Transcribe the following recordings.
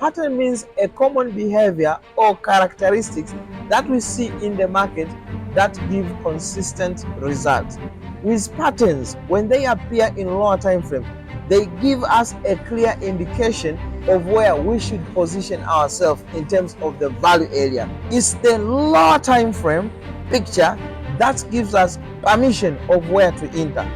Pattern means a common behavior or characteristics that we see in the market that give consistent results. With patterns, when they appear in lower time frame, they give us a clear indication of where we should position ourselves in terms of the value area. It's the lower time frame picture that gives us permission of where to enter.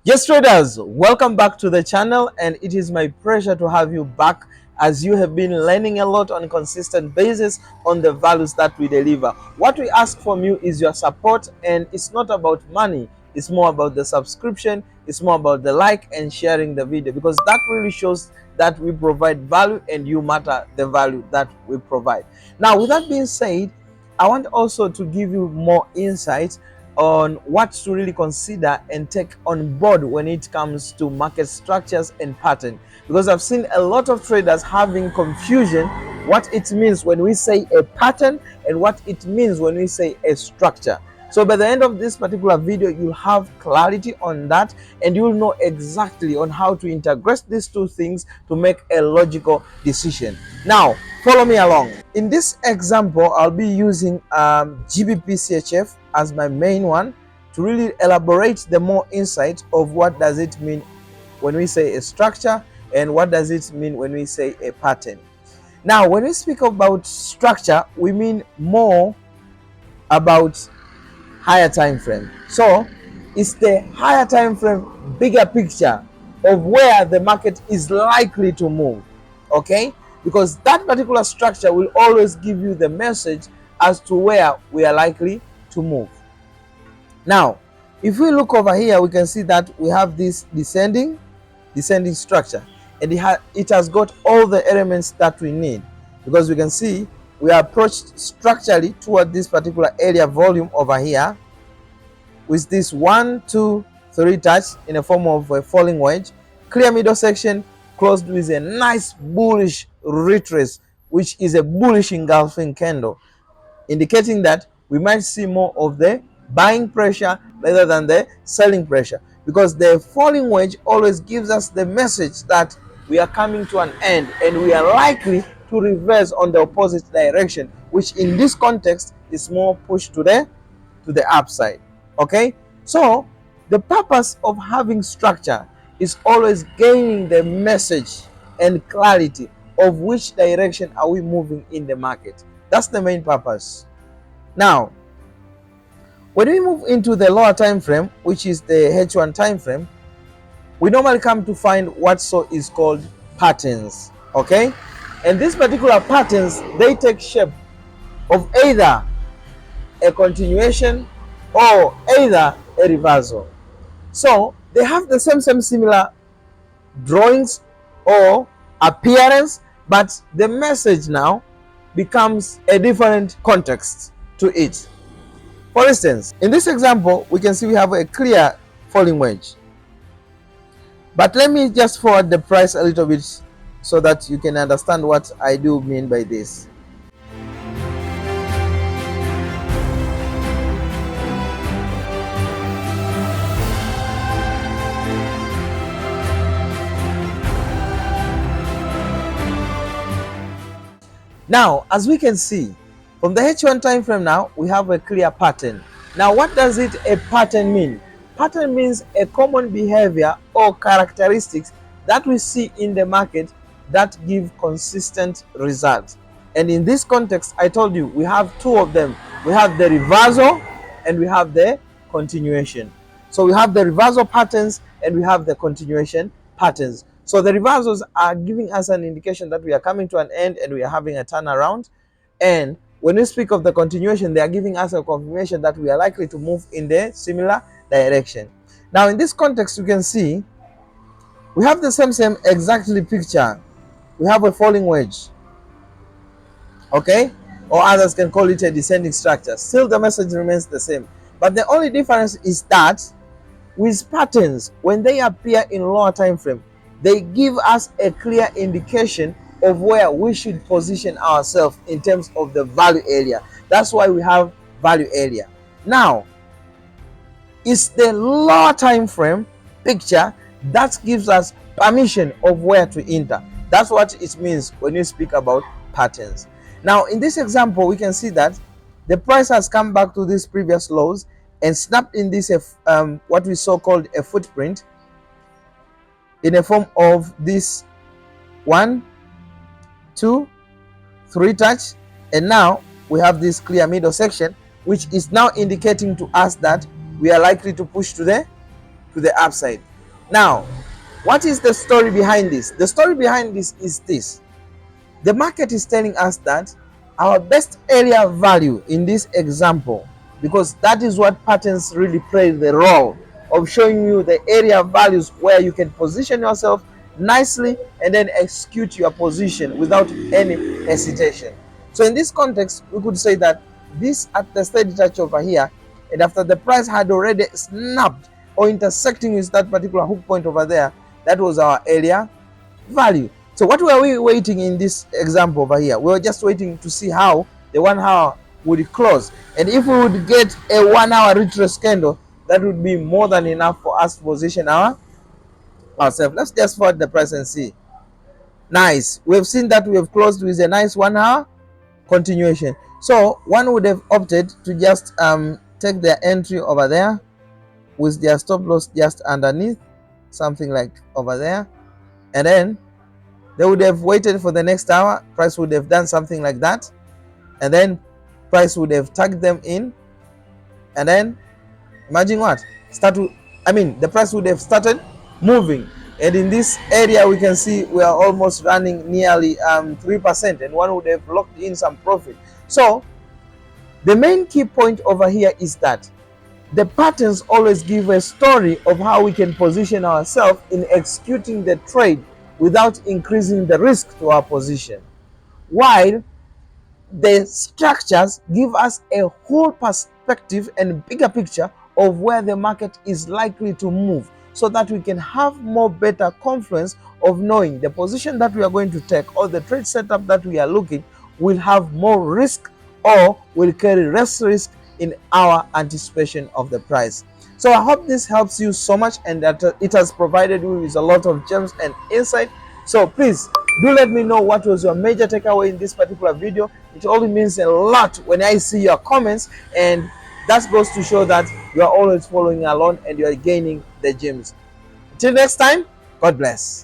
Yes, traders, welcome back to the channel, and it is my pleasure to have you back as you have been learning a lot on a consistent basis on the values that we deliver. What we ask from you is your support, and it's not about money. It's more about the subscription. It's more about the like and sharing the video, because that really shows that we provide value and you matter the value that we provide. Now, with that being said, I want also to give you more insights on what to really consider and take on board when it comes to market structures and pattern, because I've seen a lot of traders having confusion what it means when we say a pattern and what it means when we say a structure. So by the end of this particular video, you'll have clarity on that, and you'll know exactly on how to integrate these two things to make a logical decision. Now, follow me along. In this example, I'll be using GBP as my main one to really elaborate the more insight of what does it mean when we say a structure and what does it mean when we say a pattern. Now, when we speak about structure, we mean more about higher time frame. So it's the higher time frame, bigger picture of where the market is likely to move. Okay, because that particular structure will always give you the message as to where we are likely to move. Now, if we look over here, we can see that we have this descending structure, and it has got all the elements that we need, because we can see we are approached structurally toward this particular area volume over here with this 1, 2, 3 touch in the form of a falling wedge, clear middle section, closed with a nice bullish retrace, which is a bullish engulfing candle, indicating that we might see more of the buying pressure rather than the selling pressure, because the falling wedge always gives us the message that we are coming to an end and we are likely to reverse on the opposite direction, which in this context is more push to the upside. Okay, so the purpose of having structure is always gaining the message and clarity of which direction are we moving in the market. That's the main purpose. Now, when we move into the lower time frame, which is the H1 time frame, we normally come to find what is called patterns. Okay, and these particular patterns, they take shape of either a continuation or either a reversal. So they have the same similar drawings or appearance, but the message now becomes a different context to it. For instance, in this example, we can see we have a clear falling wedge. But let me just forward the price a little bit so that you can understand what I do mean by this. Now, as we can see, from the H1 time frame now, we have a clear pattern. Now, what does a pattern mean? Pattern means a common behavior or characteristics that we see in the market that give consistent results. And in this context, I told you, we have two of them. We have the reversal and we have the continuation. So we have the reversal patterns and we have the continuation patterns. So the reversals are giving us an indication that we are coming to an end and we are having a turnaround. And when we speak of the continuation, they are giving us a confirmation that we are likely to move in the similar direction. Now, in this context, you can see we have the same exactly picture. We have a falling wedge, okay, or others can call it a descending structure. Still, the message remains the same, but the only difference is that with patterns, when they appear in lower time frame, they give us a clear indication of where we should position ourselves in terms of the value area. That's why we have value area. Now, it's the lower time frame picture That gives us permission of where to enter. That's what it means when you speak about patterns. Now, in this example, we can see that the price has come back to these previous lows and snapped in this what we so called a footprint in a form of this 1, 2, 3 touch, and now we have this clear middle section, which is now indicating to us that we are likely to push to the upside. Now, what is the story behind this? The story behind this is this: the market is telling us that our best area value in this example, because that is what patterns really play the role of showing you the area values where you can position yourself nicely and then execute your position without any hesitation. So in this context, we could say that this at the steady touch over here, and after the price had already snapped or intersecting with that particular hook point over there, that was our area value. So what were we waiting in this example over here? We were just waiting to see how the 1 hour would close, and if we would get a 1 hour retrace candle, that would be more than enough for us to position ourselves. Let's just forward the price and see. Nice, we've seen that we have closed with a nice 1 hour continuation. So one would have opted to just take their entry over there with their stop loss just underneath, something like over there, and then they would have waited for the next hour. Price would have done something like that, and then price would have tagged them in, and then imagine what the price would have started moving, and in this area we can see we are almost running nearly 3%, and one would have locked in some profit. So the main key point over here is that the patterns always give a story of how we can position ourselves in executing the trade without increasing the risk to our position, while the structures give us a whole perspective and bigger picture of where the market is likely to move, so that we can have more better confidence of knowing the position that we are going to take or the trade setup that we are looking will have more risk or will carry less risk in our anticipation of the price. So I hope this helps you so much, and that it has provided you with a lot of gems and insight. So please do let me know what was your major takeaway in this particular video. It only means a lot when I see your comments, and that goes to show that you are always following along and you are gaining the gems. Until next time, God bless.